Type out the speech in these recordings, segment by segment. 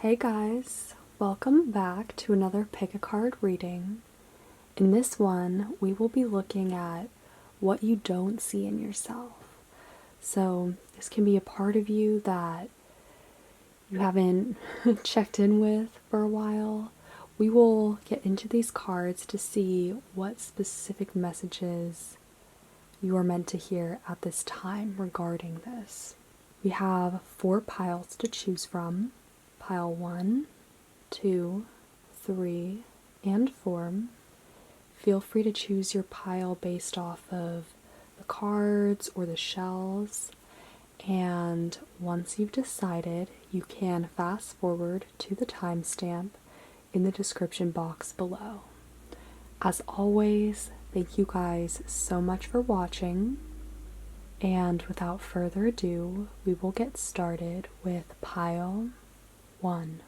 Hey guys, welcome back to another pick a card reading. In this one, we will be looking at what you don't see in yourself. So, this can be a part of you that you haven't checked in with for a while. We will get into these cards to see what specific messages you are meant to hear at this time regarding this. We have 4 piles to choose from. Pile 1, 2, 3, and 4. Feel free to choose your pile based off of the cards or the shells. And once you've decided, you can fast forward to the timestamp in the description box below. As always, thank you guys so much for watching. And without further ado, we will get started with pile 1.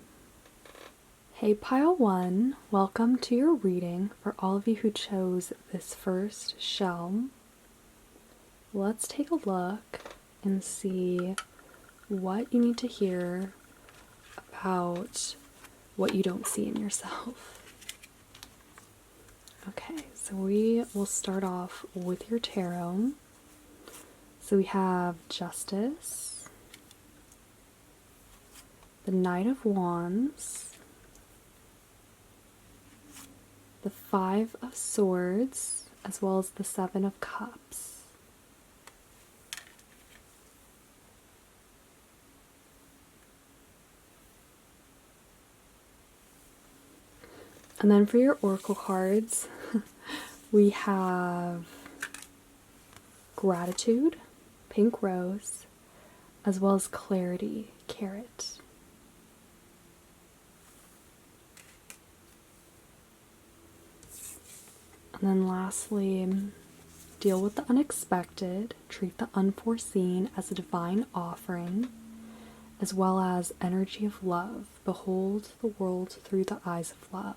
Hey pile 1, welcome to your reading for all of you who chose this first shell. Let's take a look and see what you need to hear about what you don't see in yourself. Okay, so we will start off with your tarot. So we have Justice, the Knight of Wands, the 5 of Swords, as well as the 7 of Cups. And then for your oracle cards, we have Gratitude, Pink Rose, as well as Clarity, Carrot. And then lastly, deal with the unexpected, treat the unforeseen as a divine offering, as well as energy of love. Behold the world through the eyes of love.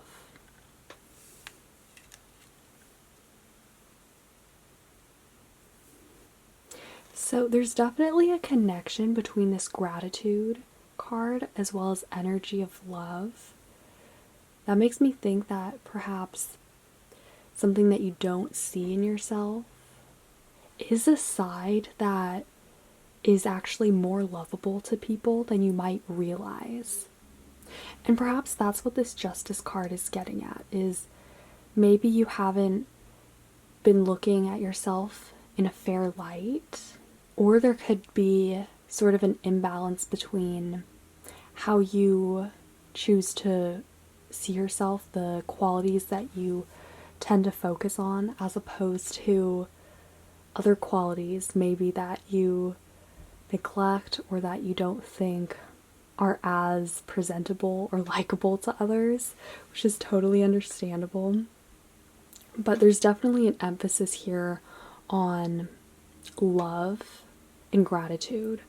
So there's definitely a connection between this gratitude card as well as energy of love. That makes me think that perhaps something that you don't see in yourself is a side that is actually more lovable to people than you might realize. And perhaps that's what this Justice card is getting at, is maybe you haven't been looking at yourself in a fair light, or there could be sort of an imbalance between how you choose to see yourself, the qualities that you tend to focus on, as opposed to other qualities maybe that you neglect or that you don't think are as presentable or likable to others, which is totally understandable. But there's definitely an emphasis here on love and gratitude.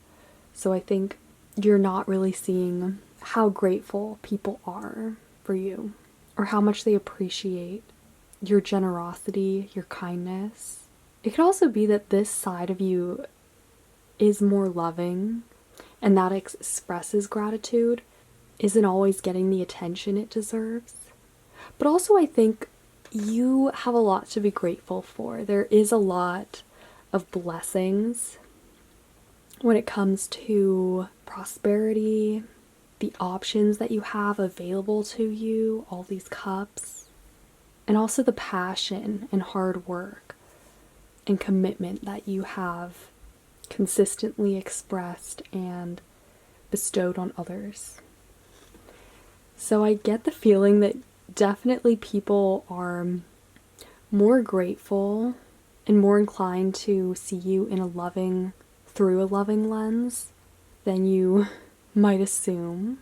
So I think you're not really seeing how grateful people are for you or how much they appreciate your generosity, your kindness. It could also be that this side of you is more loving and that expresses gratitude, isn't always getting the attention it deserves. But also I think you have a lot to be grateful for. There is a lot of blessings when it comes to prosperity, the options that you have available to you, all these cups. And also the passion and hard work and commitment that you have consistently expressed and bestowed on others. So I get the feeling that definitely people are more grateful and more inclined to see you in through a loving lens than you might assume.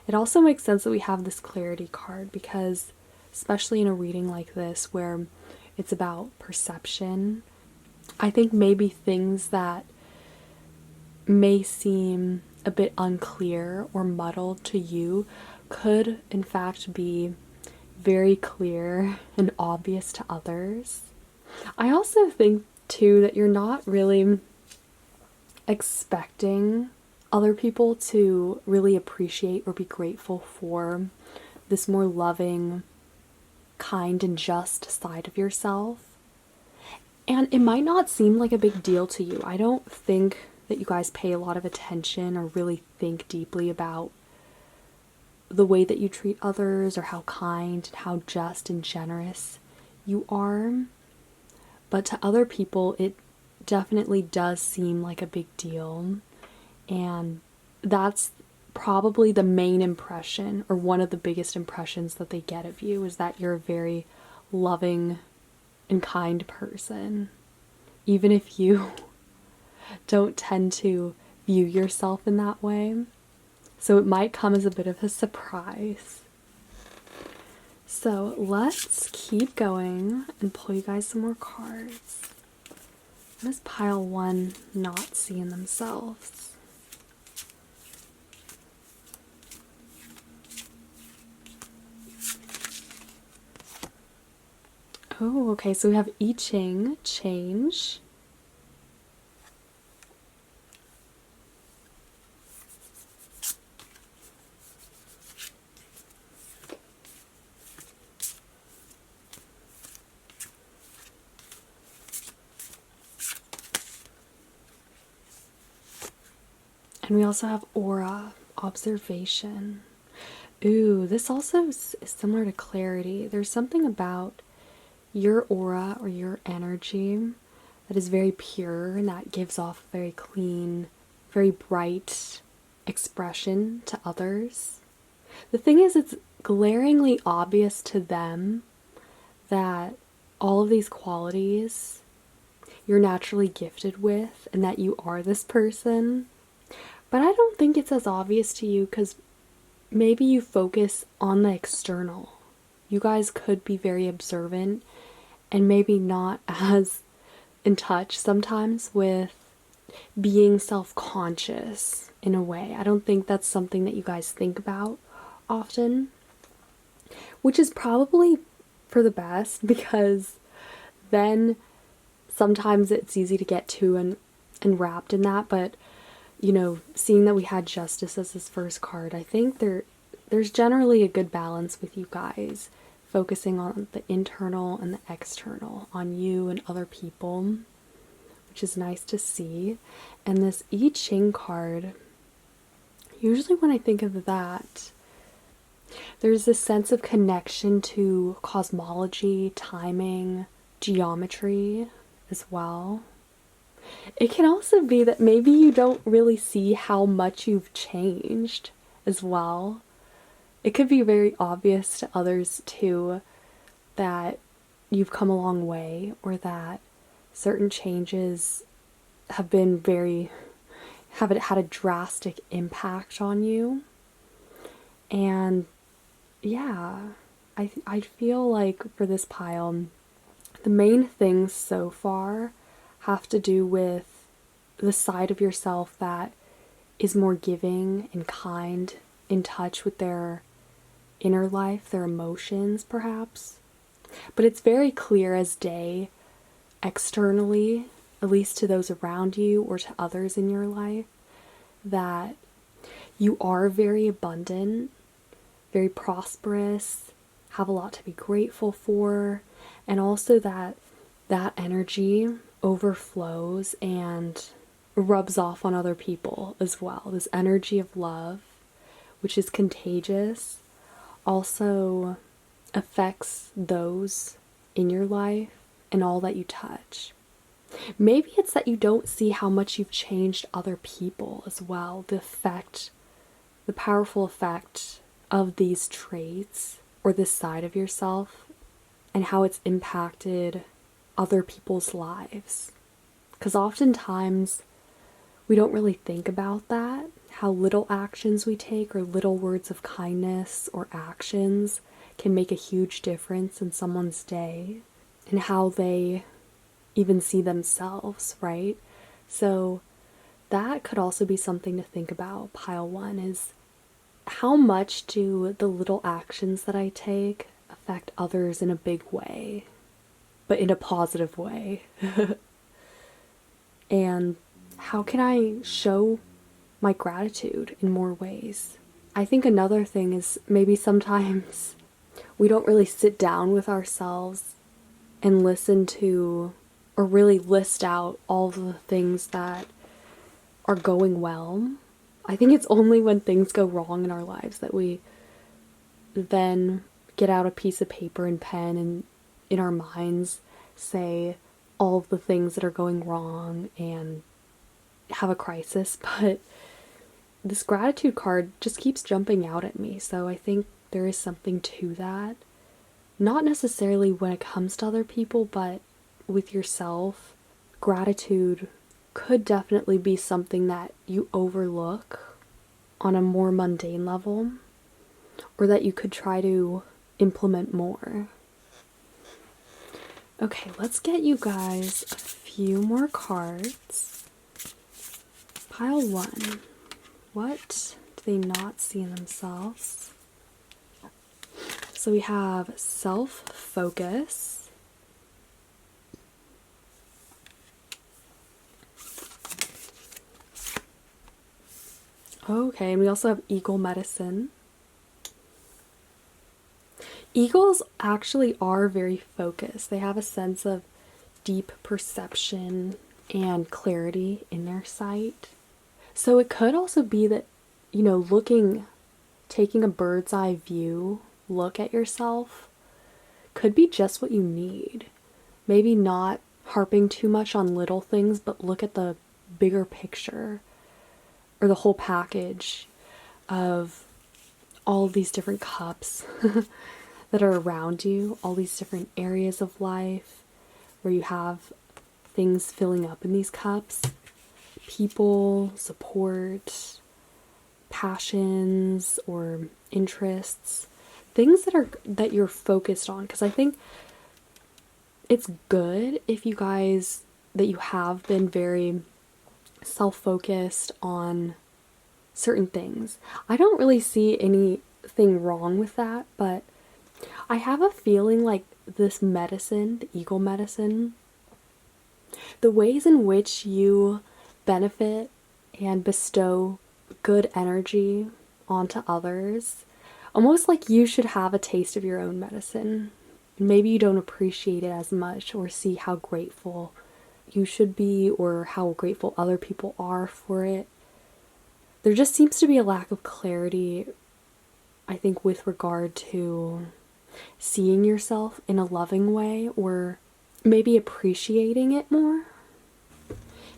It also makes sense that we have this clarity card because, especially in a reading like this where it's about perception, I think maybe things that may seem a bit unclear or muddled to you could in fact be very clear and obvious to others. I also think too that you're not really expecting other people to really appreciate or be grateful for this more loving, kind, and just side of yourself. And it might not seem like a big deal to you. I don't think that you guys pay a lot of attention or really think deeply about the way that you treat others or how kind and how just and generous you are. But to other people, it definitely does seem like a big deal. And that's probably the main impression, or one of the biggest impressions that they get of you, is that you're a very loving and kind person. Even if you don't tend to view yourself in that way. So it might come as a bit of a surprise. So let's keep going and pull you guys some more cards. What does pile 1 not see in themselves? Oh, okay, so we have I Ching, change. And we also have aura, observation. Ooh, this also is similar to clarity. There's something about your aura or your energy that is very pure and that gives off a very clean, very bright expression to others. The thing is, it's glaringly obvious to them that all of these qualities you're naturally gifted with and that you are this person. But I don't think it's as obvious to you because maybe you focus on the external. You guys could be very observant and maybe not as in touch sometimes with being self-conscious in a way. I don't think that's something that you guys think about often, which is probably for the best, because then sometimes it's easy to get too enwrapped in that. But you know, seeing that we had Justice as this first card, I think there's generally a good balance with you guys focusing on the internal and the external, on you and other people, which is nice to see. And this I Ching card, usually when I think of that, there's this sense of connection to cosmology, timing, geometry as well. It can also be that maybe you don't really see how much you've changed as well. It could be very obvious to others too that you've come a long way, or that certain changes have had a drastic impact on you. And yeah, I feel like for this pile, the main things so far have to do with the side of yourself that is more giving and kind, in touch with their inner life, their emotions perhaps. But it's very clear as day externally, at least to those around you or to others in your life, that you are very abundant, very prosperous, have a lot to be grateful for, and also that energy overflows and rubs off on other people as well. This energy of love, which is contagious, also affects those in your life and all that you touch. Maybe it's that you don't see how much you've changed other people as well. The powerful effect of these traits or this side of yourself, and how it's impacted other people's lives. Because oftentimes we don't really think about that, how little actions we take or little words of kindness or actions can make a huge difference in someone's day and how they even see themselves, right? So that could also be something to think about. Pile 1 is, how much do the little actions that I take affect others in a big way, but in a positive way? And how can I show my gratitude in more ways. I think another thing is maybe sometimes we don't really sit down with ourselves and listen to or really list out all the things that are going well. I think it's only when things go wrong in our lives that we then get out a piece of paper and pen and in our minds say all of the things that are going wrong and have a crisis. But this gratitude card just keeps jumping out at me, so I think there is something to that. Not necessarily when it comes to other people, but with yourself. Gratitude could definitely be something that you overlook on a more mundane level, or that you could try to implement more. Okay, let's get you guys a few more cards. Pile 1. What do they not see in themselves? So we have self-focus. Okay, and we also have eagle medicine. Eagles actually are very focused. They have a sense of deep perception and clarity in their sight. So it could also be that, taking a bird's eye view, look at yourself, could be just what you need. Maybe not harping too much on little things, but look at the bigger picture or the whole package of all of these different cups that are around you, all these different areas of life where you have things filling up in these cups. People, support, passions or interests, things that you're focused on, because I think it's good if you have been very self-focused on certain things. I don't really see anything wrong with that, but I have a feeling like this medicine, the eagle medicine, the ways in which you benefit and bestow good energy onto others, almost like you should have a taste of your own medicine. Maybe you don't appreciate it as much or see how grateful you should be or how grateful other people are for it. There just seems to be a lack of clarity, I think, with regard to seeing yourself in a loving way or maybe appreciating it more.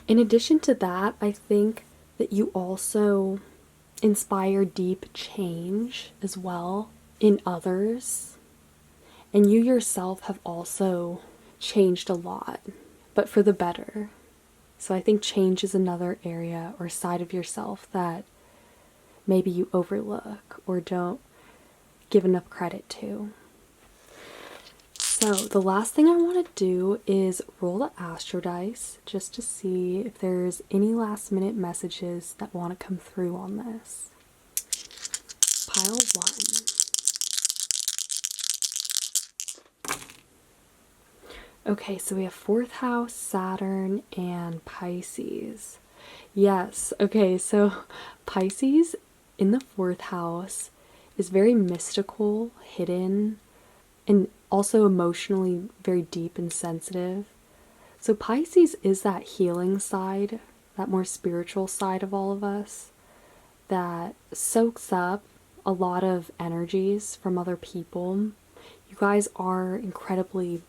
In addition to that, I think that you also inspire deep change as well in others. And you yourself have also changed a lot, but for the better. So I think change is another area or side of yourself that maybe you overlook or don't give enough credit to. So the last thing I want to do is roll the astro dice just to see if there's any last minute messages that want to come through on this. Pile 1. Okay, so we have 4th house, Saturn, and Pisces. Yes, okay, so Pisces in the 4th house is very mystical, hidden, and also emotionally very deep and sensitive. So Pisces is that healing side, that more spiritual side of all of us that soaks up a lot of energies from other people. You guys are incredibly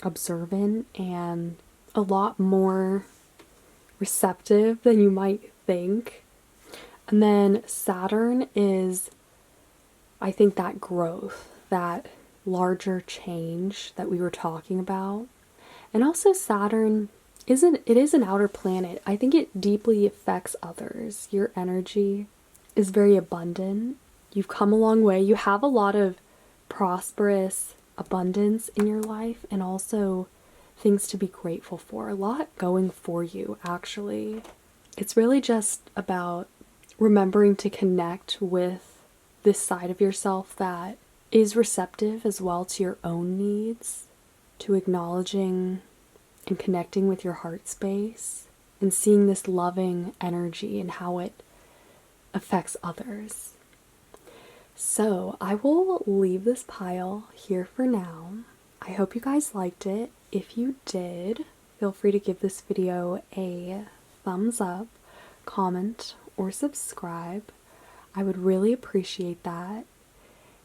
observant and a lot more receptive than you might think. And then Saturn is, I think, that growth, that larger change that we were talking about. And also Saturn is an outer planet. I think it deeply affects others. Your energy is very abundant. You've come a long way. You have a lot of prosperous abundance in your life and also things to be grateful for. A lot going for you, actually. It's really just about remembering to connect with this side of yourself that is receptive as well to your own needs, to acknowledging and connecting with your heart space and seeing this loving energy and how it affects others. So I will leave this pile here for now. I hope you guys liked it. If you did, feel free to give this video a thumbs up, comment, or subscribe. I would really appreciate that.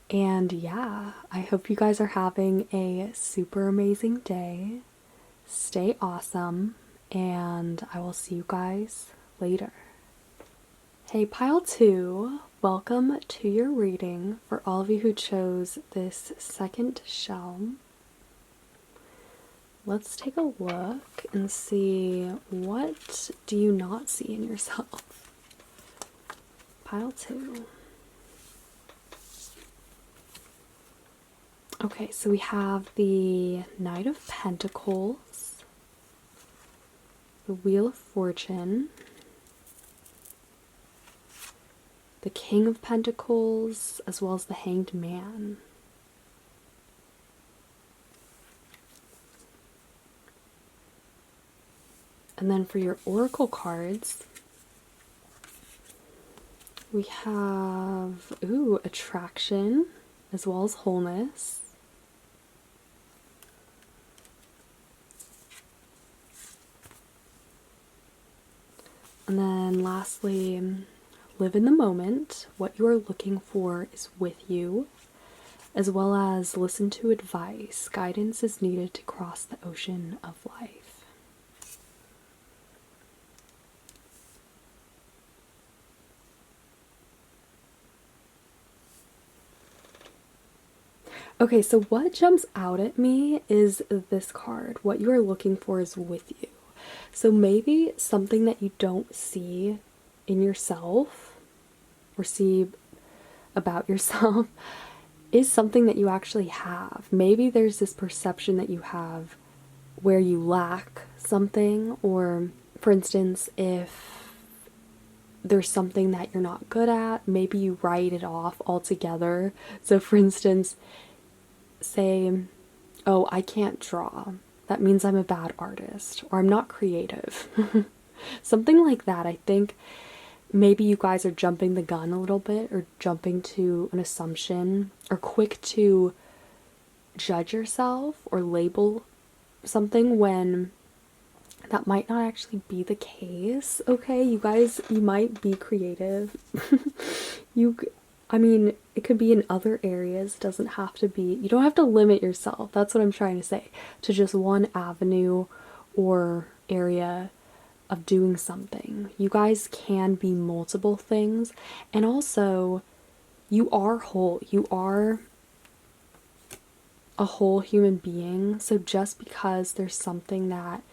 And yeah, I hope you guys are having a super amazing day. Stay awesome, and I will see you guys later. Hey, pile 2, welcome to your reading for all of you who chose this second shell. Let's take a look and see, what do you not see in yourself? Pile 2. Okay, so we have the Knight of Pentacles, the Wheel of Fortune, the King of Pentacles, as well as the Hanged Man. And then for your oracle cards, we have, attraction, as well as wholeness. And then lastly, live in the moment. What you are looking for is with you, as well as listen to advice. Guidance is needed to cross the ocean of life. Okay, so what jumps out at me is this card. What you are looking for is with you. So maybe something that you don't see in yourself or see about yourself is something that you actually have. Maybe there's this perception that you have where you lack something, or for instance, if there's something that you're not good at, maybe you write it off altogether. So for instance, say, oh, I can't draw. That means I'm a bad artist, or I'm not creative. Something like that. I think maybe you guys are jumping the gun a little bit, or jumping to an assumption, or quick to judge yourself or label something when that might not actually be the case. Okay, you guys, you might be creative. I mean, it could be in other areas. It doesn't have to be, you don't have to limit yourself. That's what I'm trying to say, to just one avenue or area of doing something. You guys can be multiple things. And also, you are whole. You are a whole human being. So just because there's something that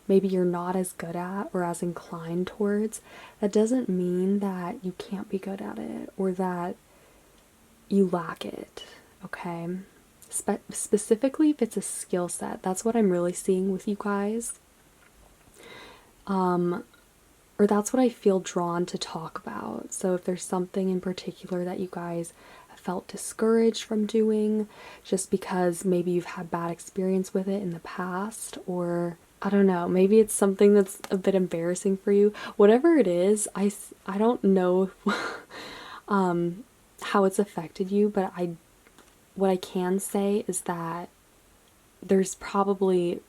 maybe you're not as good at or as inclined towards, that doesn't mean that you can't be good at it or that you lack it, okay? Specifically if it's a skill set, that's what I'm really seeing with you guys. Or that's what I feel drawn to talk about. So if there's something in particular that you guys have felt discouraged from doing just because maybe you've had bad experience with it in the past, or I don't know, maybe it's something that's a bit embarrassing for you. Whatever it is, I don't know how it's affected you, but what I can say is that there's probably,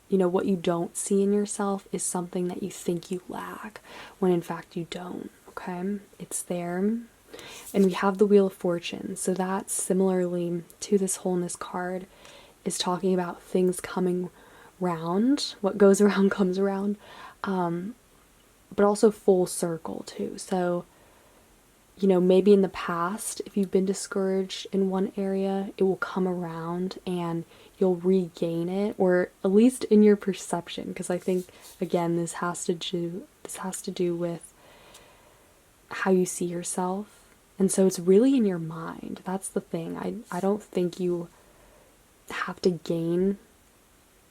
what you don't see in yourself is something that you think you lack, when in fact you don't, okay? It's there. And we have the Wheel of Fortune, so that similarly to this wholeness card is talking about things coming round. What goes around comes around, but also full circle too. So maybe in the past, if you've been discouraged in one area, it will come around and you'll regain it, or at least in your perception, because I think, again, this has to do with how you see yourself. And so it's really in your mind. That's the thing. I don't think you have to gain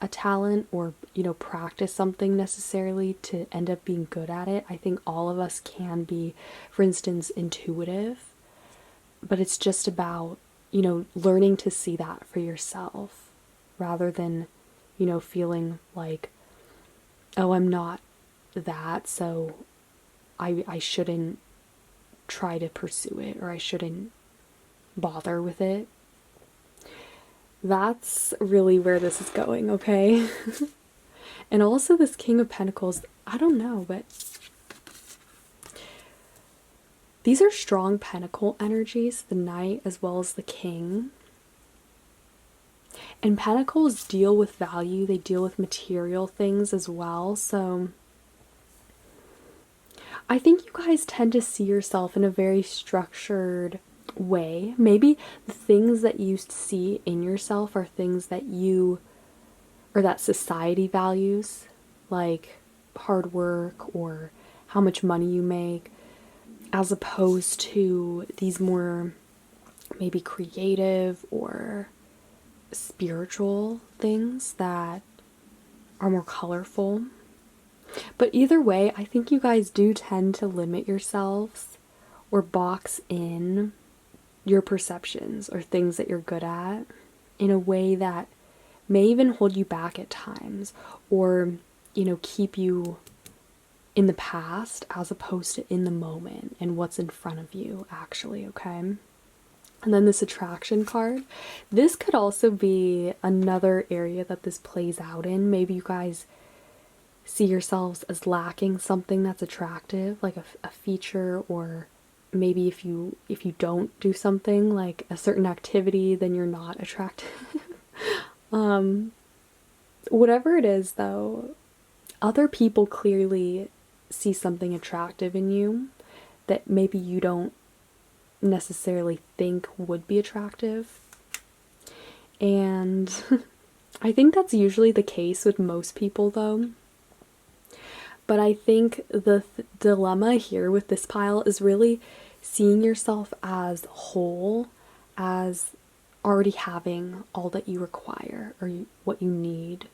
a talent or practice something necessarily to end up being good at it. I think all of us can be, for instance, intuitive, but it's just about learning to see that for yourself, rather than feeling like, oh, I'm not that, so I shouldn't try to pursue it, or I shouldn't bother with it. That's really where this is going, okay? And also this King of Pentacles, I don't know, but these are strong pentacle energies, the Knight as well as the King. And pentacles deal with value, they deal with material things as well, so I think you guys tend to see yourself in a very structured way. Maybe the things that you see in yourself are things that you, or that society values, like hard work or how much money you make, as opposed to these more maybe creative or spiritual things that are more colorful. But either way, I think you guys do tend to limit yourselves or box in your perceptions or things that you're good at in a way that may even hold you back at times, or, you know, keep you in the past as opposed to in the moment and what's in front of you, actually, okay? And then this attraction card. This could also be another area that this plays out in. Maybe you guys see yourselves as lacking something that's attractive, like a feature, or maybe if you don't do something like a certain activity, then you're not attractive. Whatever it is though, other people clearly see something attractive in you that maybe you don't necessarily think would be attractive. And I think that's usually the case with most people though. But I think the dilemma here with this pile is really seeing yourself as whole, as already having all that you require or what you need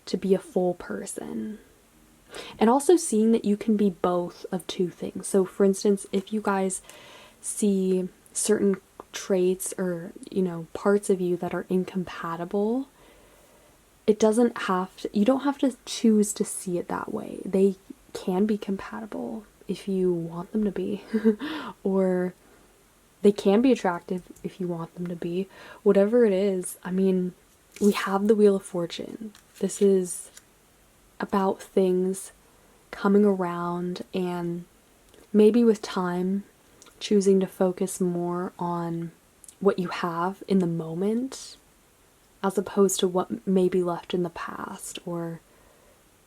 to be a full person. And also seeing that you can be both of two things. So for instance, if you guys see certain traits or, you know, parts of you that are incompatible, it doesn't have to, you don't have to choose to see it that way. They can be compatible if you want them to be, or they can be attractive if you want them to be. Whatever it is, I mean, we have the Wheel of Fortune. This is about things coming around, and maybe with time choosing to focus more on what you have in the moment as opposed to what may be left in the past, or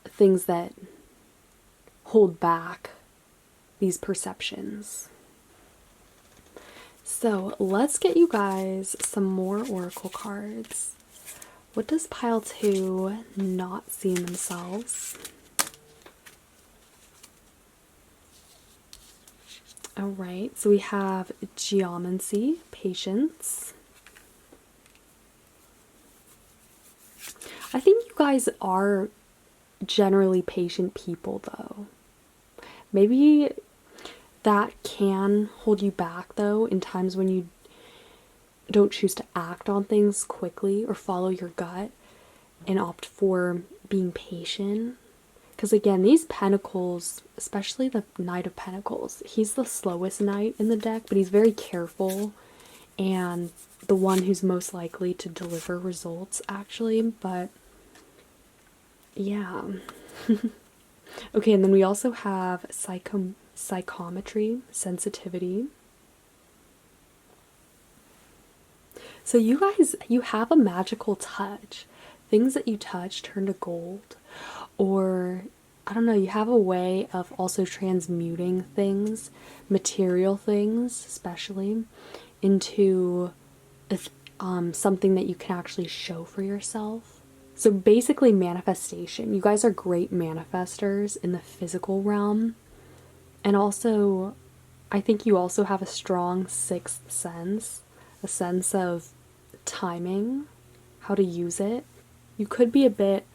things that hold back these perceptions. So let's get you guys some more oracle cards. What does pile 2 not see in themselves? Alright, so we have geomancy, patience. I think you guys are generally patient people though. Maybe that can hold you back though in times when you don't choose to act on things quickly or follow your gut and opt for being patient. Because again, these pentacles, especially the Knight of Pentacles, he's the slowest knight in the deck, but he's very careful and the one who's most likely to deliver results, actually. But yeah. Okay, and then we also have psychometry, sensitivity. So you guys, you have a magical touch. Things that you touch turn to gold. Or, I don't know, you have a way of also transmuting things, material things especially, into something that you can actually show for yourself. So basically manifestation. You guys are great manifestors in the physical realm. And also, I think you also have a strong sixth sense, a sense of timing, how to use it. You could be a bit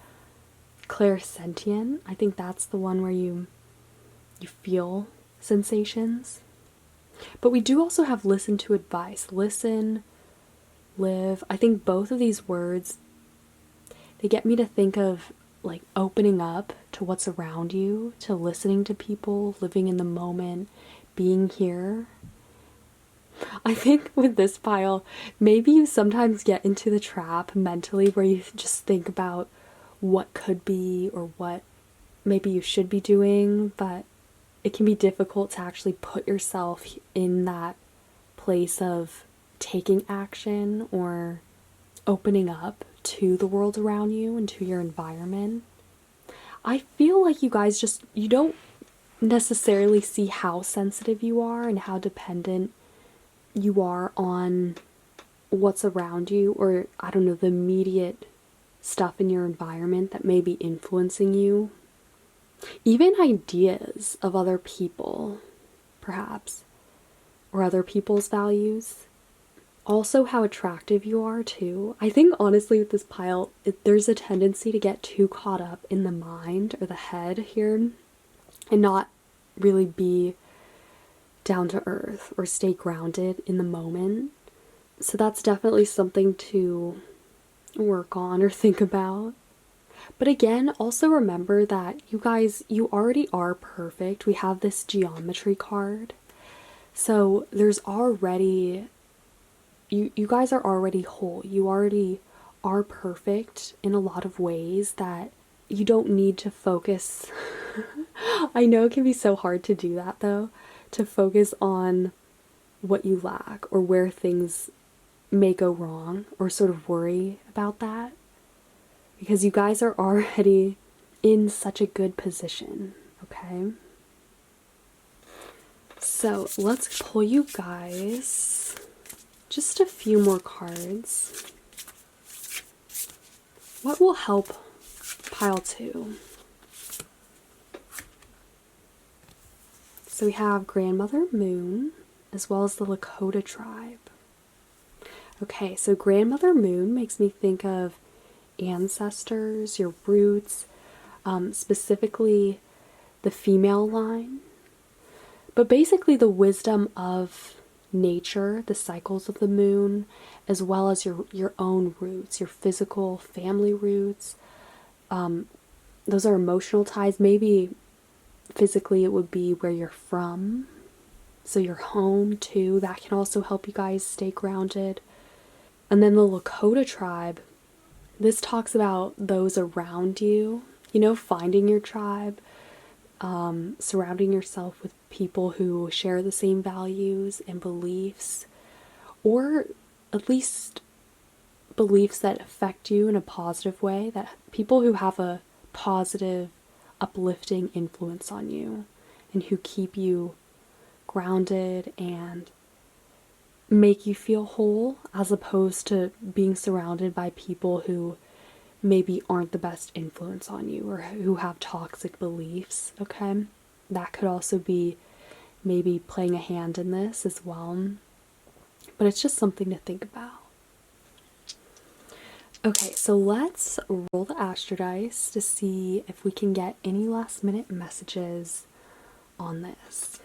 clairsentient. I think that's the one where you feel sensations. But we do also have listen to advice. Listen, live. I think both of these words, they get me to think of like opening up to what's around you, to listening to people, living in the moment, being here. I think with this pile, maybe you sometimes get into the trap mentally where you just think about what could be or what maybe you should be doing, but it can be difficult to actually put yourself in that place of taking action or opening up to the world around you and to your environment. I feel like you guys just, you don't necessarily see how sensitive you are and how dependent you are on what's around you, or I don't know, the immediate stuff in your environment that may be influencing you. Even ideas of other people, perhaps, or other people's values. Also, how attractive you are, too. I think, honestly, with this pile, there's a tendency to get too caught up in the mind or the head here and not really be down to earth or stay grounded in the moment. So that's definitely something to work on or think about. But again, also remember that you guys, you already are perfect. We have this geometry card. So there's already, you guys are already whole. You already are perfect in a lot of ways that you don't need to focus. I know it can be so hard to do that though, to focus on what you lack or where things may go wrong or sort of worry about that. Because you guys are already in such a good position, okay? So let's pull you guys just a few more cards. What will help pile 2? So we have Grandmother Moon as well as the Lakota tribe. Okay, so Grandmother Moon makes me think of ancestors, your roots, specifically the female line, but basically the wisdom of nature, the cycles of the moon, as well as your own roots, your physical family roots. Those are emotional ties. Maybe physically it would be where you're from, so your home too. That can also help you guys stay grounded. And then the Lakota tribe, this talks about those around you, you know, finding your tribe, surrounding yourself with people who share the same values and beliefs, or at least beliefs that affect you in a positive way, that people who have a positive, uplifting influence on you and who keep you grounded and make you feel whole, as opposed to being surrounded by people who maybe aren't the best influence on you or who have toxic beliefs, okay? That could also be maybe playing a hand in this as well. But it's just something to think about. Okay, so let's roll the Astro Dice to see if we can get any last minute messages on this.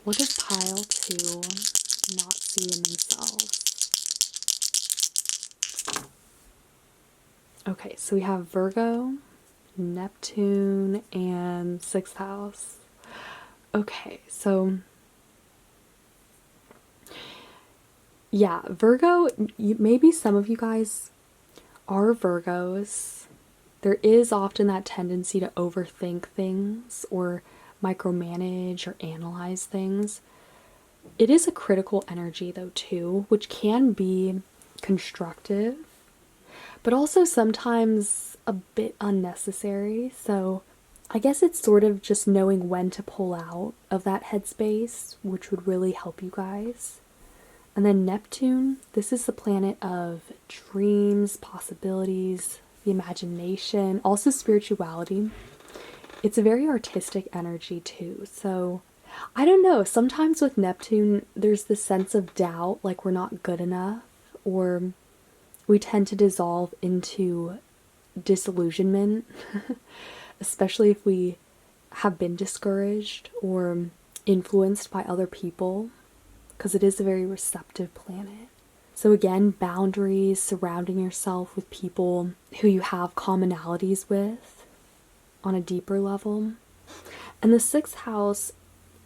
What does pile 2 not see in themselves? Okay, so we have Virgo, Neptune, and 6th house. Okay, so yeah, Virgo, maybe some of you guys are Virgos. There is often that tendency to overthink things or micromanage or analyze things. It is a critical energy though too, which can be constructive, but also sometimes a bit unnecessary. So I guess it's sort of just knowing when to pull out of that headspace, which would really help you guys. And then Neptune, this is the planet of dreams, possibilities, the imagination, also spirituality. It's a very artistic energy too. So I don't know, sometimes with Neptune, there's this sense of doubt, like we're not good enough, or we tend to dissolve into disillusionment, especially if we have been discouraged or influenced by other people, because it is a very receptive planet. So again, boundaries, surrounding yourself with people who you have commonalities with, on a deeper level. And the sixth house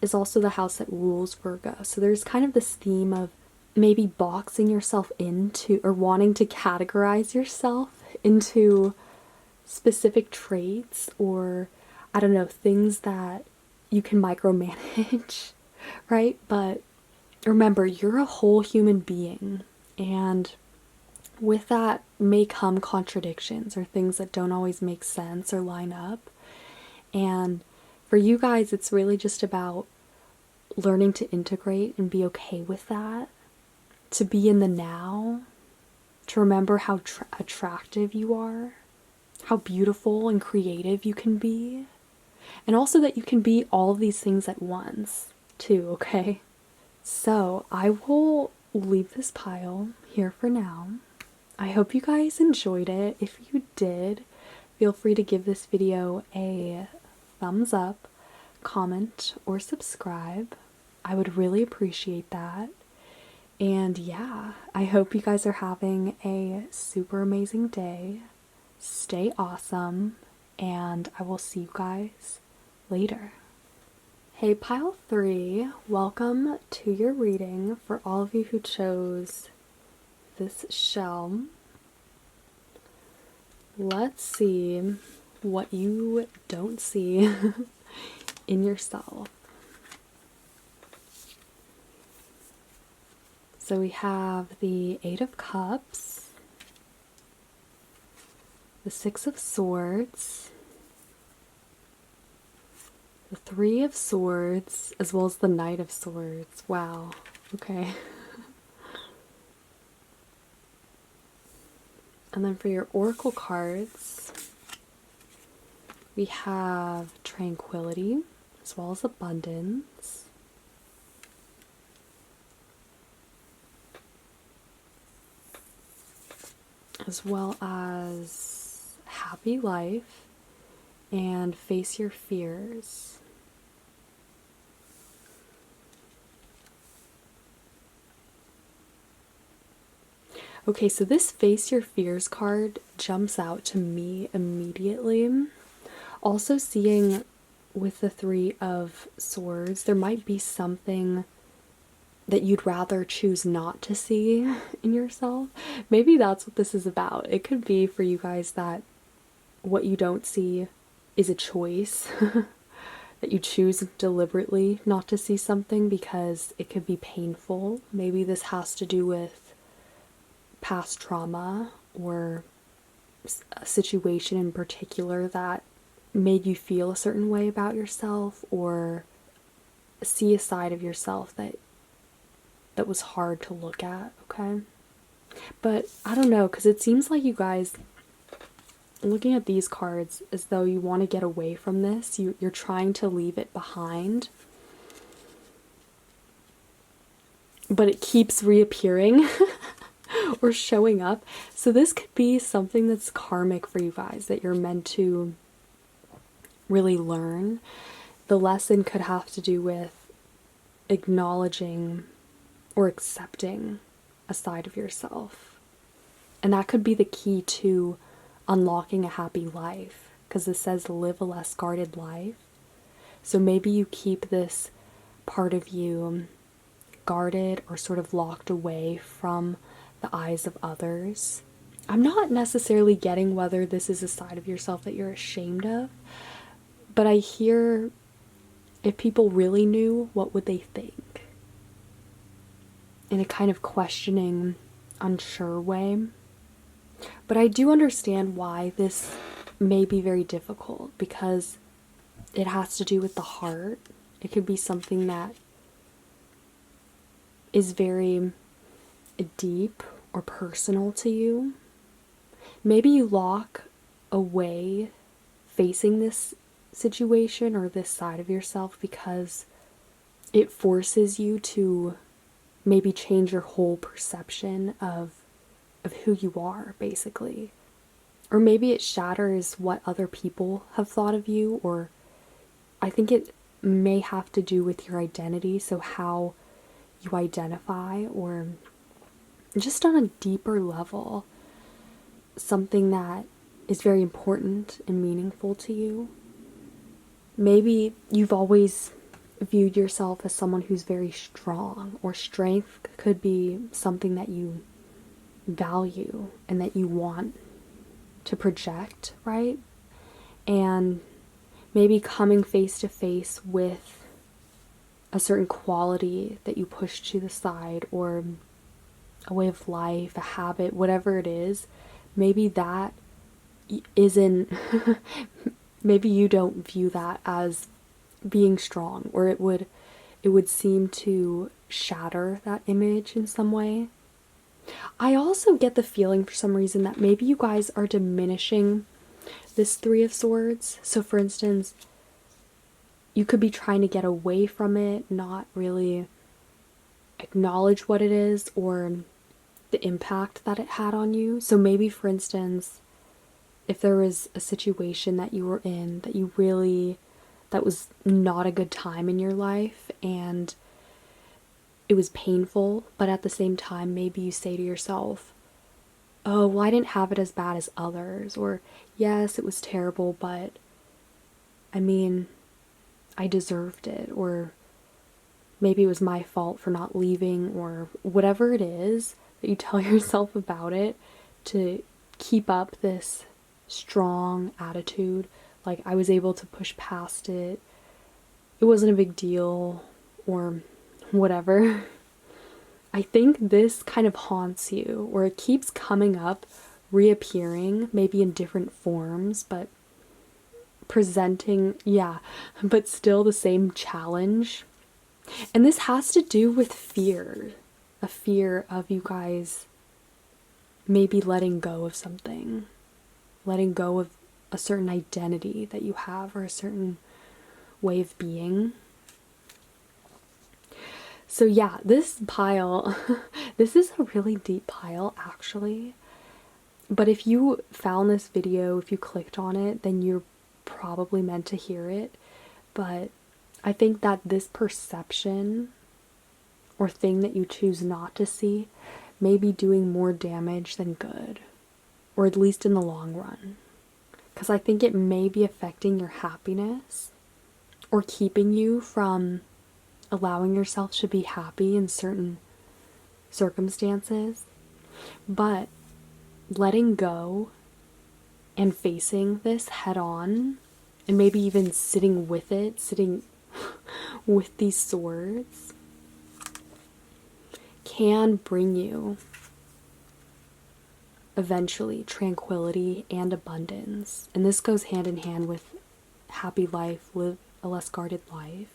is also the house that rules Virgo. So there's kind of this theme of maybe boxing yourself into or wanting to categorize yourself into specific traits, or I don't know, things that you can micromanage, right? But remember, you're a whole human being, and with that may come contradictions or things that don't always make sense or line up. And for you guys, it's really just about learning to integrate and be okay with that, to be in the now, to remember how attractive you are, how beautiful and creative you can be, and also that you can be all of these things at once, too, okay? So I will leave this pile here for now. I hope you guys enjoyed it. If you did, feel free to give this video a thumbs up, comment, or subscribe. I would really appreciate that. And yeah, I hope you guys are having a super amazing day. Stay awesome, and I will see you guys later. Hey Pile 3, welcome to your reading for all of you who chose this shell. Let's see what you don't see in yourself. So we have the Eight of Cups, the Six of Swords, the Three of Swords, as well as the Knight of Swords. Wow, okay. And then for your oracle cards, we have Tranquility, as well as Abundance, as well as Happy Life and Face Your Fears. Okay, so this Face Your Fears card jumps out to me immediately. Also seeing with the Three of Swords, there might be something that you'd rather choose not to see in yourself. Maybe that's what this is about. It could be for you guys that what you don't see is a choice. That you choose deliberately not to see something because it could be painful. Maybe this has to do with past trauma or a situation in particular that made you feel a certain way about yourself, or see a side of yourself that was hard to look at, okay? But I don't know, because it seems like you guys, looking at these cards, as though you want to get away from this. You're trying to leave it behind, but it keeps reappearing or showing up. So this could be something that's karmic for you guys, that you're meant to really learn. The lesson could have to do with acknowledging or accepting a side of yourself. And that could be the key to unlocking a happy life, because it says live a less guarded life. So maybe you keep this part of you guarded or sort of locked away from the eyes of others. I'm not necessarily getting whether this is a side of yourself that you're ashamed of, but I hear if people really knew, what would they think? In a kind of questioning, unsure way. But I do understand why this may be very difficult, because it has to do with the heart. It could be something that is very deep or personal to you. Maybe you lock away facing this situation or this side of yourself because it forces you to maybe change your whole perception of who you are, basically. Or maybe it shatters what other people have thought of you, or I think it may have to do with your identity, so how you identify, or just on a deeper level, something that is very important and meaningful to you. maybe you've always viewed yourself as someone who's very strong, or strength could be something that you value and that you want to project, right? And maybe coming face to face with a certain quality that you push to the side, or a way of life, a habit, whatever it is, maybe that isn't, maybe you don't view that as being strong, or it would seem to shatter that image in some way. I also get the feeling for some reason that maybe you guys are diminishing this Three of Swords. So for instance, you could be trying to get away from it, not really acknowledge what it is or the impact that it had on you. So maybe, for instance, if there was a situation that you were in that was not a good time in your life, and it was painful, but at the same time, maybe you say to yourself, oh, well, I didn't have it as bad as others, or yes, it was terrible, but I mean, I deserved it, or maybe it was my fault for not leaving, or whatever it is that you tell yourself about it to keep up this strong attitude. Like, I was able to push past it. It wasn't a big deal, or whatever. I think this kind of haunts you, or it keeps coming up, reappearing, maybe in different forms, but presenting, yeah, but still the same challenge. And this has to do with fear, a fear of you guys maybe letting go of something, letting go of a certain identity that you have, or a certain way of being. So yeah, this pile, this is a really deep pile actually. But if you found this video, if you clicked on it, then you're probably meant to hear it. But I think that this perception or thing that you choose not to see may be doing more damage than good, or at least in the long run. Because I think it may be affecting your happiness, or keeping you from allowing yourself to be happy in certain circumstances. But letting go and facing this head on, and maybe even sitting with it, sitting with these swords, can bring you eventually tranquility and abundance. And this goes hand in hand with happy life, live a less guarded life.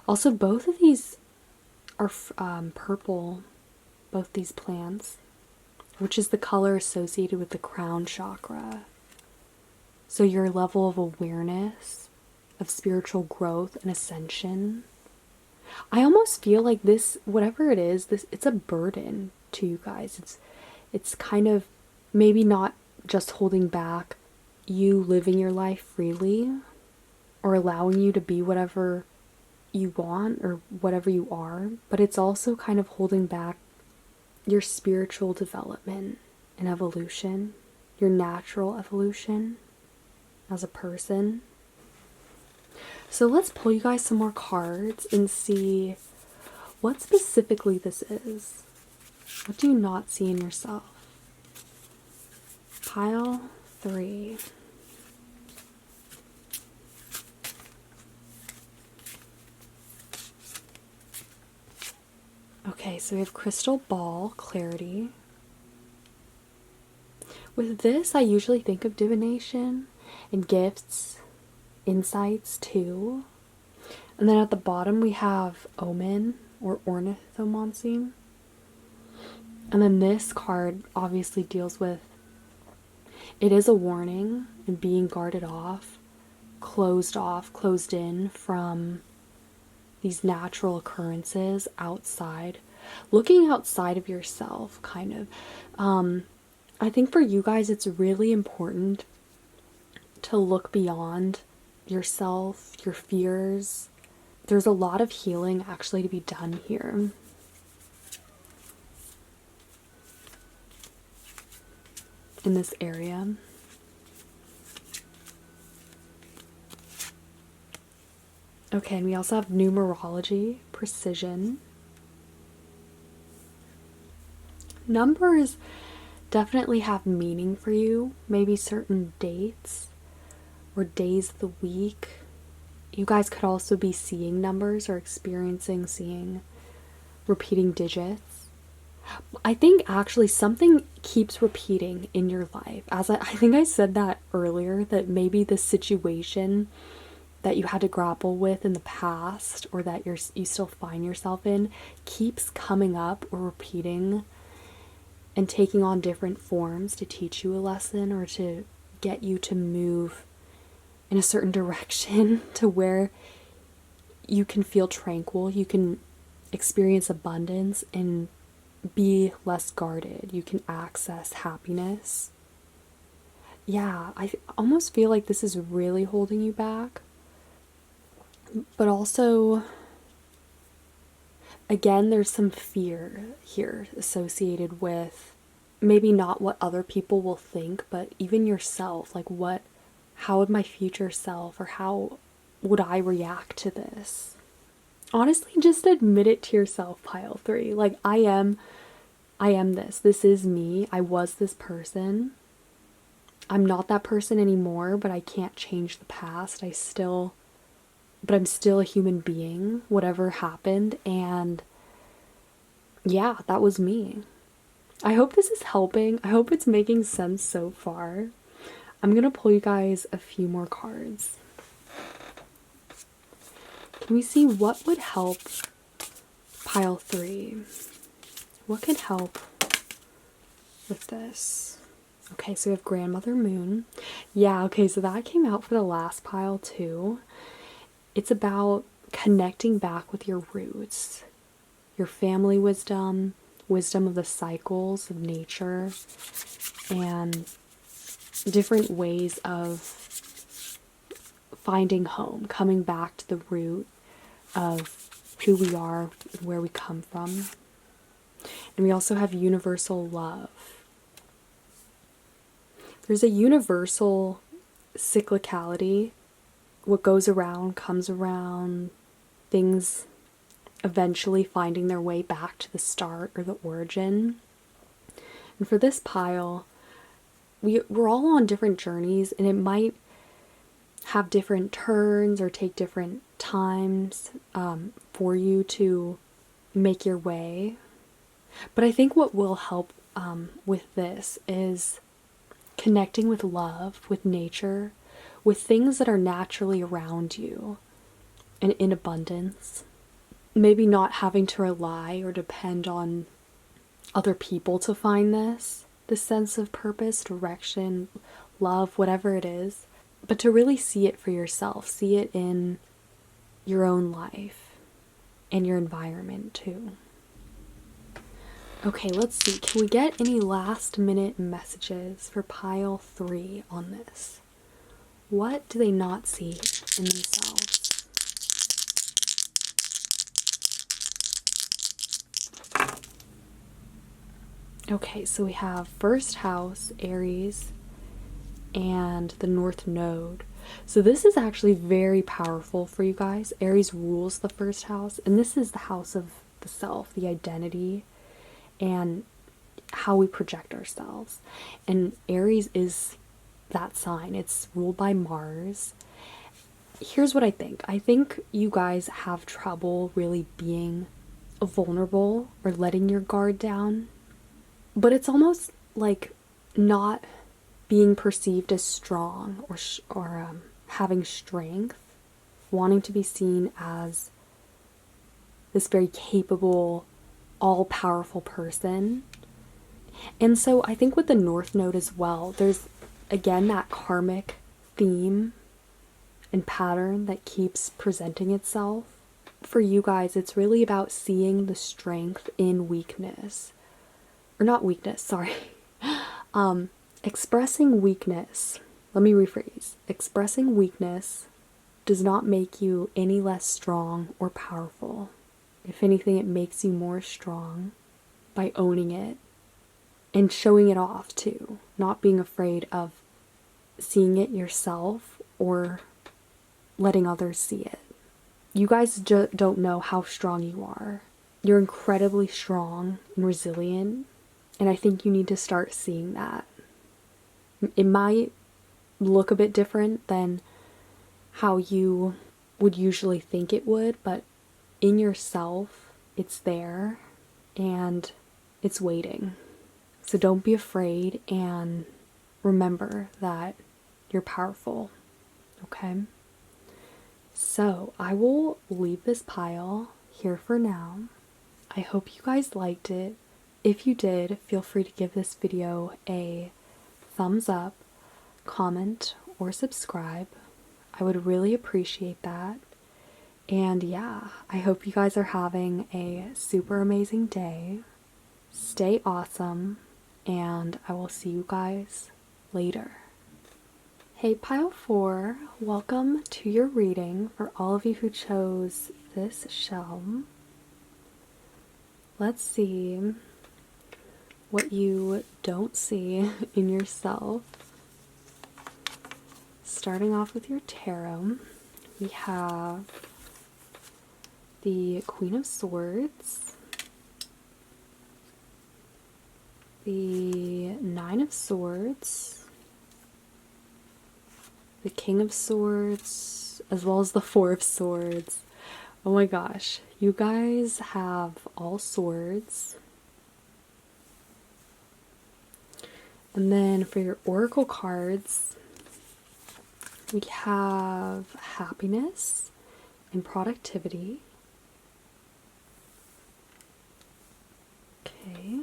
Also, both of these are purple, both these plants, which is the color associated with the crown chakra. So your level of awareness, of spiritual growth and ascension. I almost feel like this, whatever it is, it's a burden to you guys. It's kind of maybe not just holding back you living your life freely, or allowing you to be whatever you want or whatever you are, but it's also kind of holding back your spiritual development and evolution, your natural evolution as a person. So let's pull you guys some more cards and see what specifically this is. What do you not see in yourself? Pile 3. Okay, so we have crystal ball, clarity. With this, I usually think of divination and gifts, insights too. And then at the bottom we have omen, or ornithomancy. And then this card obviously deals with, it is a warning and being guarded off, closed in from these natural occurrences outside, looking outside of yourself, kind of. I think for you guys, it's really important to look beyond yourself, your fears. There's a lot of healing actually to be done here. In this area. Okay, and we also have numerology, precision. Numbers definitely have meaning for you, maybe certain dates or days of the week. You guys could also be seeing numbers or experiencing seeing repeating digits. I think actually something keeps repeating in your life. As I think I said that earlier, that maybe the situation that you had to grapple with in the past or that you still find yourself in keeps coming up or repeating and taking on different forms to teach you a lesson or to get you to move in a certain direction to where you can feel tranquil, you can experience abundance and be less guarded. You can access happiness. Yeah, almost feel like this is really holding you back. But also, again, there's some fear here associated with maybe not what other people will think, but even yourself. Like, how would my future self, or how would I react to this? Honestly, just admit it to yourself, pile 3. Like, I am this. This is me. I was this person. I'm not that person anymore, but I can't change the past. But I'm still a human being, whatever happened. And yeah, that was me. I hope this is helping. I hope it's making sense so far. I'm going to pull you guys a few more cards. Can we see what would help pile 3? What can help with this? Okay, so we have Grandmother Moon. Yeah, okay, so that came out for the last pile too. It's about connecting back with your roots, your family wisdom, wisdom of the cycles of nature, and different ways of finding home, coming back to the root of who we are, where we come from. And we also have universal love. There's a universal cyclicality. What goes around comes around, things eventually finding their way back to the start or the origin. And for this pile, we're all on different journeys, and it might have different turns or take different times for you to make your way. But I think what will help with this is connecting with love, with nature, with things that are naturally around you and in abundance. Maybe not having to rely or depend on other people to find this sense of purpose, direction, love, whatever it is, but to really see it for yourself, see it in your own life and your environment too. Okay, let's see. Can we get any last minute messages for pile 3 on this? What do they not see in themselves? Okay, so we have first house, Aries, and the North Node. So this is actually very powerful for you guys. Aries rules the first house, and this is the house of the self, the identity, and how we project ourselves. And Aries is that sign. It's ruled by Mars. Here's what I think. I think you guys have trouble really being vulnerable or letting your guard down. But it's almost like not being perceived as strong or having strength, wanting to be seen as this very capable, all-powerful person. And so I think with the North Node as well, there's again that karmic theme and pattern that keeps presenting itself. For you guys, it's really about seeing the strength in weakness. Or not weakness, sorry. Expressing weakness. Let me rephrase. Expressing weakness does not make you any less strong or powerful. If anything, it makes you more strong by owning it and showing it off too. Not being afraid of seeing it yourself or letting others see it. you guys don't know how strong you are. You're incredibly strong and resilient, and I think you need to start seeing that. It might look a bit different than how you would usually think it would, but in yourself, it's there and it's waiting. So don't be afraid and remember that you're powerful, okay? So I will leave this pile here for now. I hope you guys liked it. If you did, feel free to give this video a thumbs up, comment, or subscribe. I would really appreciate that. And yeah, I hope you guys are having a super amazing day. Stay awesome, and I will see you guys later. Hey Pile 4, welcome to your reading for all of you who chose this shell. Let's see what you don't see in yourself. Starting off with your tarot, we have the Queen of Swords, the Nine of Swords, the King of Swords, as well as the Four of Swords. Oh my gosh, you guys have all swords. And then for your oracle cards, we have happiness and productivity. Okay.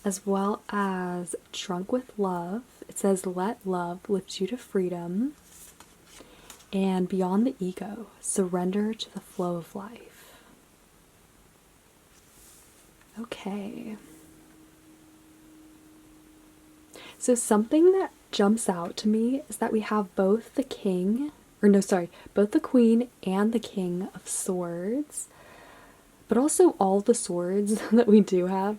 As well as drunk with love. It says let love lift you to freedom. And beyond the ego, surrender to the flow of life. Okay. So something that jumps out to me is that we have both the both the Queen and the King of Swords, but also all the swords that we do have.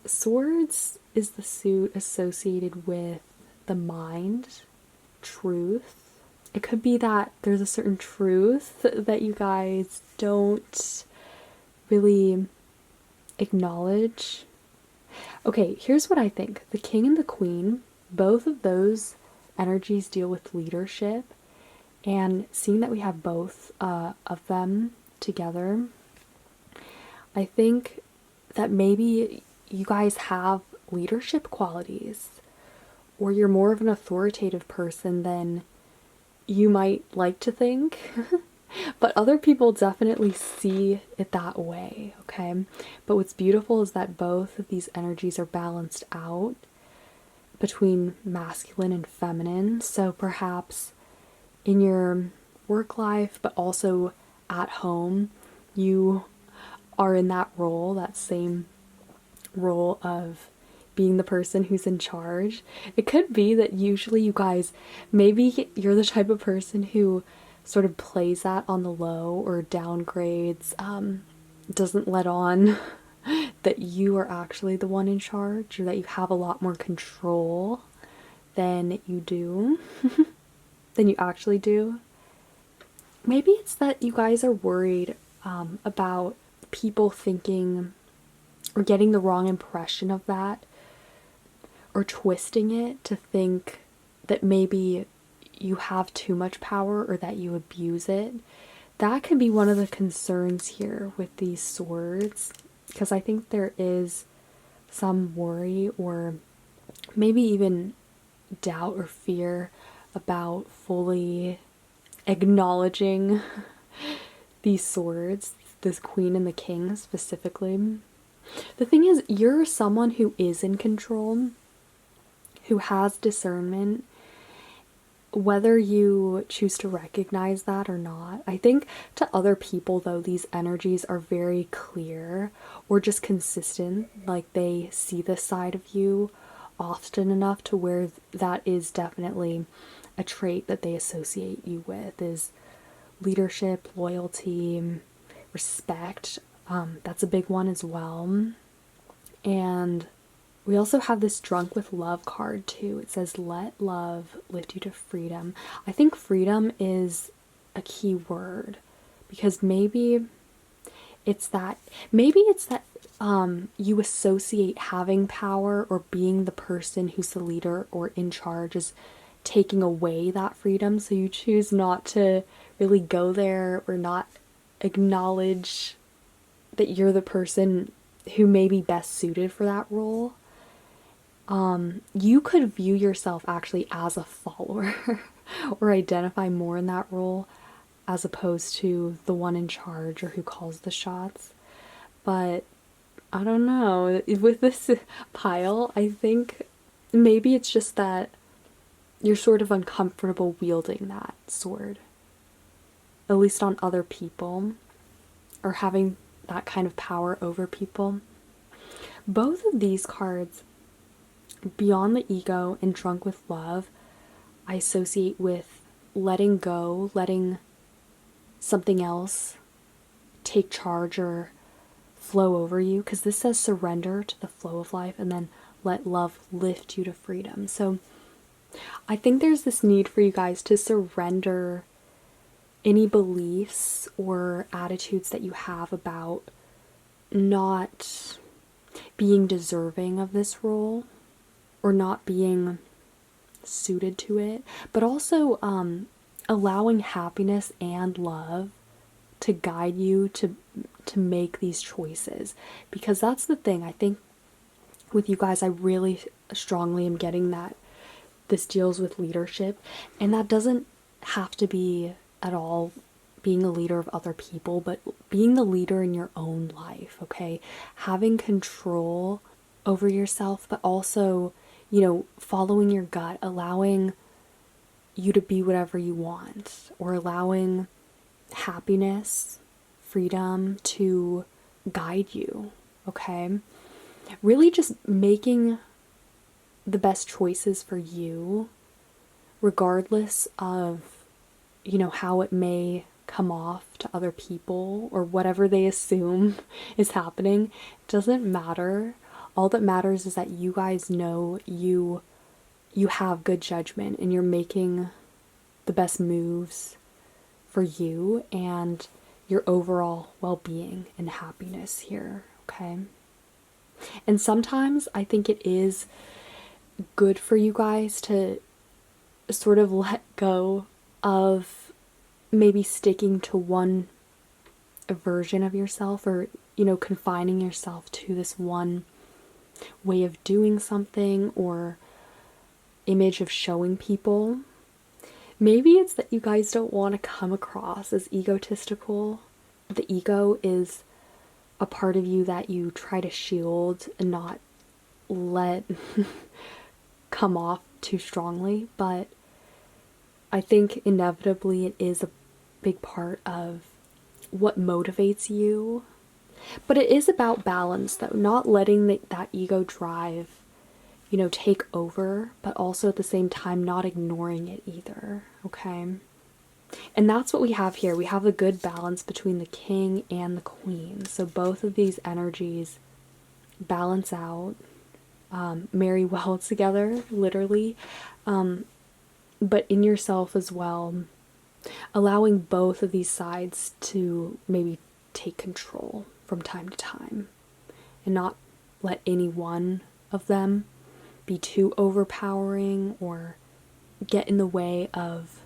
Swords is the suit associated with the mind, truth. It could be that there's a certain truth that you guys don't really acknowledge. Okay, here's what I think. The King and the Queen, both of those energies deal with leadership, and seeing that we have both of them together, I think that maybe you guys have leadership qualities, or you're more of an authoritative person than you might like to think. But other people definitely see it that way, okay? But what's beautiful is that both of these energies are balanced out between masculine and feminine. So perhaps in your work life, but also at home, you are in that role, that same role of being the person who's in charge. It could be that usually you guys, maybe you're the type of person who sort of plays that on the low or downgrades, doesn't let on that you are actually the one in charge, or that you have a lot more control than you do, than you actually do. Maybe it's that you guys are worried about people thinking or getting the wrong impression of that, or twisting it to think that maybe you have too much power or that you abuse it. That could be one of the concerns here with these swords, because I think there is some worry or maybe even doubt or fear about fully acknowledging these swords, this Queen and the King specifically. The thing is, you're someone who is in control, who has discernment, whether you choose to recognize that or not. I think to other people, though, these energies are very clear or just consistent. Like, they see this side of you often enough to where that is definitely a trait that they associate you with, is leadership, loyalty, respect. That's a big one as well. And we also have this drunk with love card too. It says let love lift you to freedom. I think freedom is a key word, because maybe it's that you associate having power or being the person who's the leader or in charge is taking away that freedom, so you choose not to really go there or not acknowledge that you're the person who may be best suited for that role. You could view yourself actually as a follower or identify more in that role as opposed to the one in charge or who calls the shots. But I don't know. With this pile, I think maybe it's just that you're sort of uncomfortable wielding that sword, at least on other people, or having that kind of power over people. Both of these cards, Beyond the Ego and Drunk with Love, I associate with letting go, letting something else take charge or flow over you, because this says surrender to the flow of life and then let love lift you to freedom. So I think there's this need for you guys to surrender any beliefs or attitudes that you have about not being deserving of this role or not being suited to it, but also allowing happiness and love to guide you to make these choices. Because that's the thing, I think with you guys, I really strongly am getting that this deals with leadership, and that doesn't have to be at all being a leader of other people, but being the leader in your own life, okay? Having control over yourself, but also, following your gut, allowing you to be whatever you want, or allowing happiness, freedom to guide you, okay? Really just making the best choices for you, regardless of, how it may come off to other people or whatever they assume is happening. It doesn't matter. All that matters is that you guys know you have good judgment and you're making the best moves for you and your overall well-being and happiness here, okay? And sometimes I think it is good for you guys to sort of let go of maybe sticking to one version of yourself, or confining yourself to this one way of doing something or image of showing people. Maybe it's that you guys don't want to come across as egotistical. The ego is a part of you that you try to shield and not let come off too strongly, but I think inevitably it is a big part of what motivates you. But it is about balance, though, not letting that ego drive, take over, but also at the same time not ignoring it either, okay? And that's what we have here. We have a good balance between the king and the queen. So both of these energies balance out, marry well together, literally, but in yourself as well, allowing both of these sides to maybe take control from time to time and not let any one of them be too overpowering or get in the way of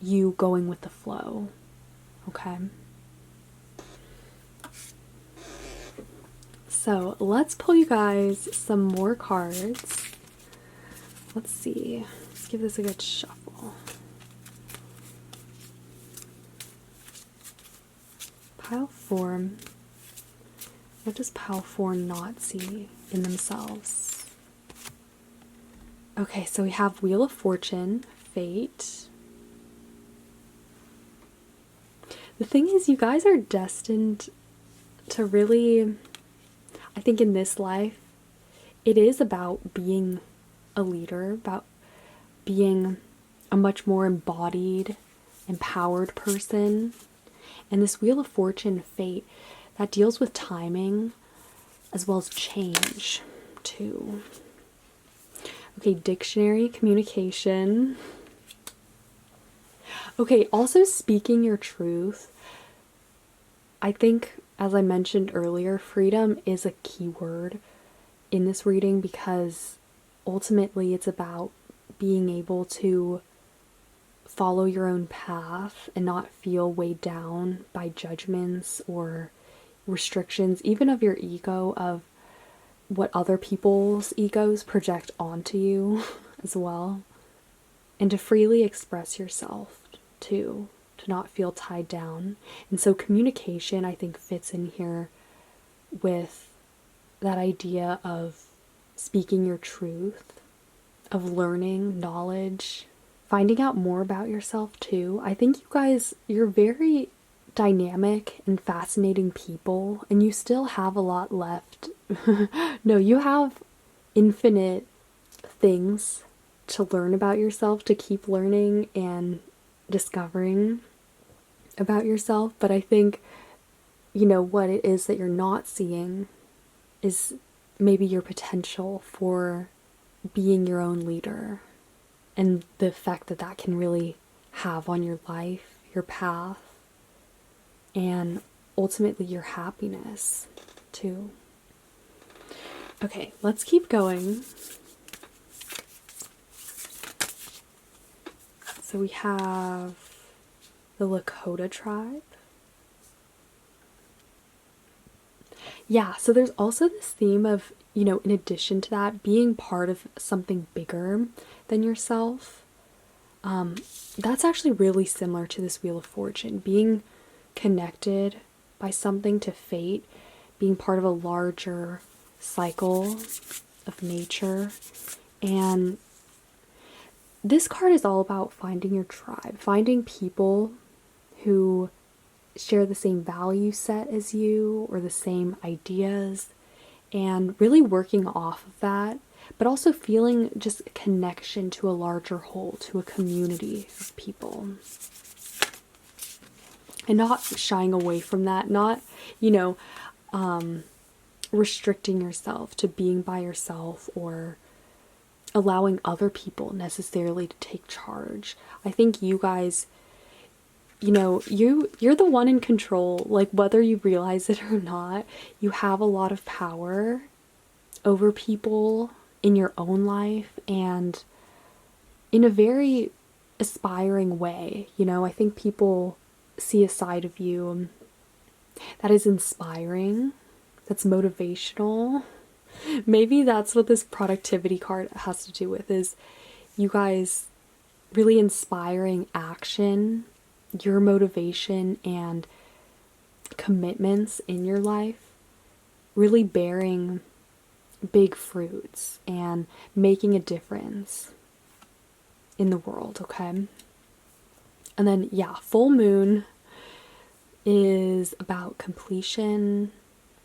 you going with the flow, okay? So let's pull you guys some more cards. Let's see. Let's give this a good shuffle. Pile 4. What does pile 4 not see in themselves? Okay, so we have Wheel of Fortune, Fate. The thing is, you guys are destined to really, I think in this life, it is about being a leader, about being a much more embodied, empowered person. And this Wheel of Fortune, Fate, that deals with timing as well as change too. Okay, dictionary, communication. Okay, also speaking your truth. I think, as I mentioned earlier, freedom is a key word in this reading because ultimately it's about being able to follow your own path and not feel weighed down by judgments or restrictions, even of your ego, of what other people's egos project onto you as well. And to freely express yourself too, to not feel tied down. And so communication, I think, fits in here with that idea of speaking your truth, of learning knowledge, finding out more about yourself too. I think you guys, you're very dynamic and fascinating people, and you still have a lot left. No, you have infinite things to learn about yourself, to keep learning and discovering about yourself. But I think, what it is that you're not seeing is maybe your potential for being your own leader and the effect that that can really have on your life, your path, and ultimately your happiness too. Okay, let's keep going. So we have the Lakota tribe. Yeah, so there's also this theme of, in addition to that, being part of something bigger than yourself. That's actually really similar to this Wheel of Fortune. Being connected by something to fate, being part of a larger cycle of nature. And this card is all about finding your tribe, finding people who share the same value set as you or the same ideas, and really working off of that, but also feeling just a connection to a larger whole, to a community of people. And not shying away from that, not, restricting yourself to being by yourself or allowing other people necessarily to take charge. I think you guys, you're the one in control, like whether you realize it or not. You have a lot of power over people in your own life and in a very aspiring way. I think people see a side of you that is inspiring, that's motivational. Maybe that's what this productivity card has to do with, is you guys really inspiring action, your motivation and commitments in your life, really bearing big fruits and making a difference in the world, okay? And then, full moon is about completion,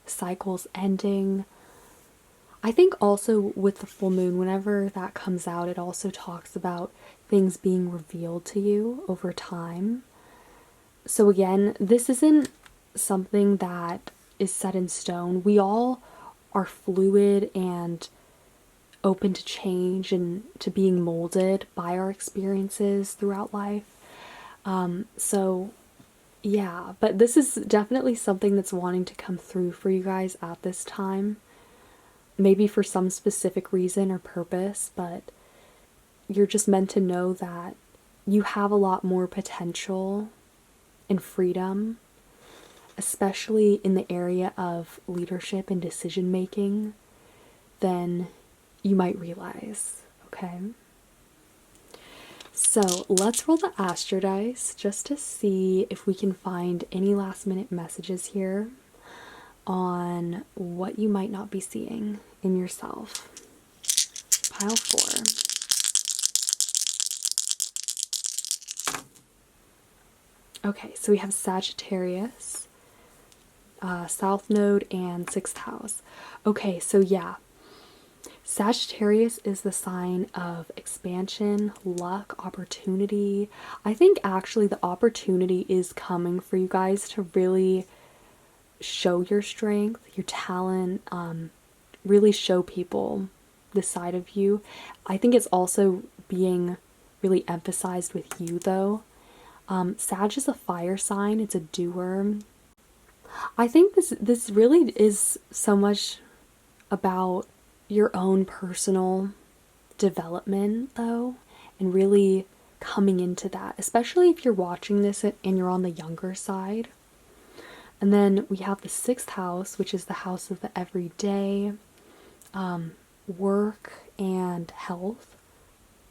cycles ending. I think also with the full moon, whenever that comes out, it also talks about things being revealed to you over time. So again, this isn't something that is set in stone. We all are fluid and open to change and to being molded by our experiences throughout life. But this is definitely something that's wanting to come through for you guys at this time. Maybe for some specific reason or purpose, but you're just meant to know that you have a lot more potential and freedom, especially in the area of leadership and decision making, than you might realize, okay? So let's roll the Astro Dice just to see if we can find any last minute messages here on what you might not be seeing in yourself. Pile 4. Okay, so we have Sagittarius, South Node, and 6th house. Okay, so Sagittarius is the sign of expansion, luck, opportunity. I think actually the opportunity is coming for you guys to really show your strength, your talent, really show people this side of you. I think it's also being really emphasized with you though. Sag is a fire sign, it's a doer. I think this really is so much about your own personal development though, and really coming into that, especially if you're watching this and you're on the younger side. And then we have the sixth house, which is the house of the everyday, work and health.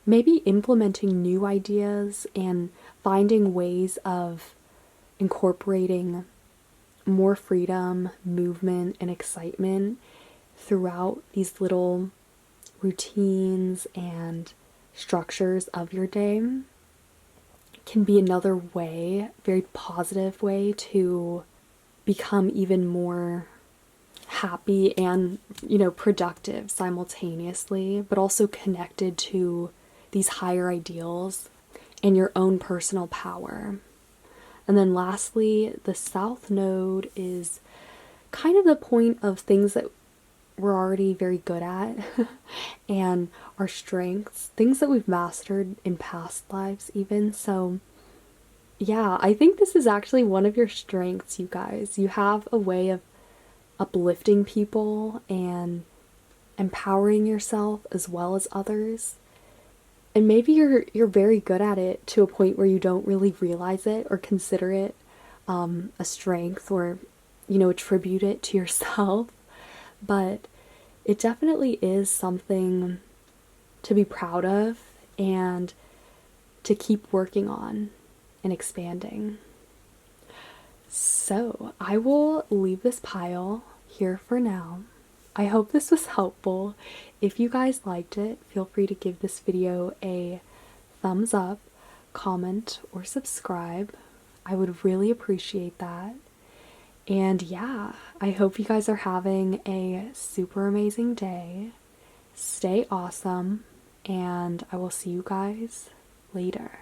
Maybe implementing new ideas and finding ways of incorporating more freedom, movement, and excitement throughout these little routines and structures of your day can be another way, very positive way to become even more happy and, productive simultaneously, but also connected to these higher ideals and your own personal power. And then lastly, the south node is kind of the point of things that we're already very good at and our strengths, things that we've mastered in past lives even. So yeah, I think this is actually one of your strengths, you guys. You have a way of uplifting people and empowering yourself as well as others. And maybe you're very good at it to a point where you don't really realize it or consider it a strength or attribute it to yourself. But it definitely is something to be proud of and to keep working on and expanding. So I will leave this pile here for now. I hope this was helpful. If you guys liked it, feel free to give this video a thumbs up, comment, or subscribe. I would really appreciate that. And yeah, I hope you guys are having a super amazing day. Stay awesome, and I will see you guys later.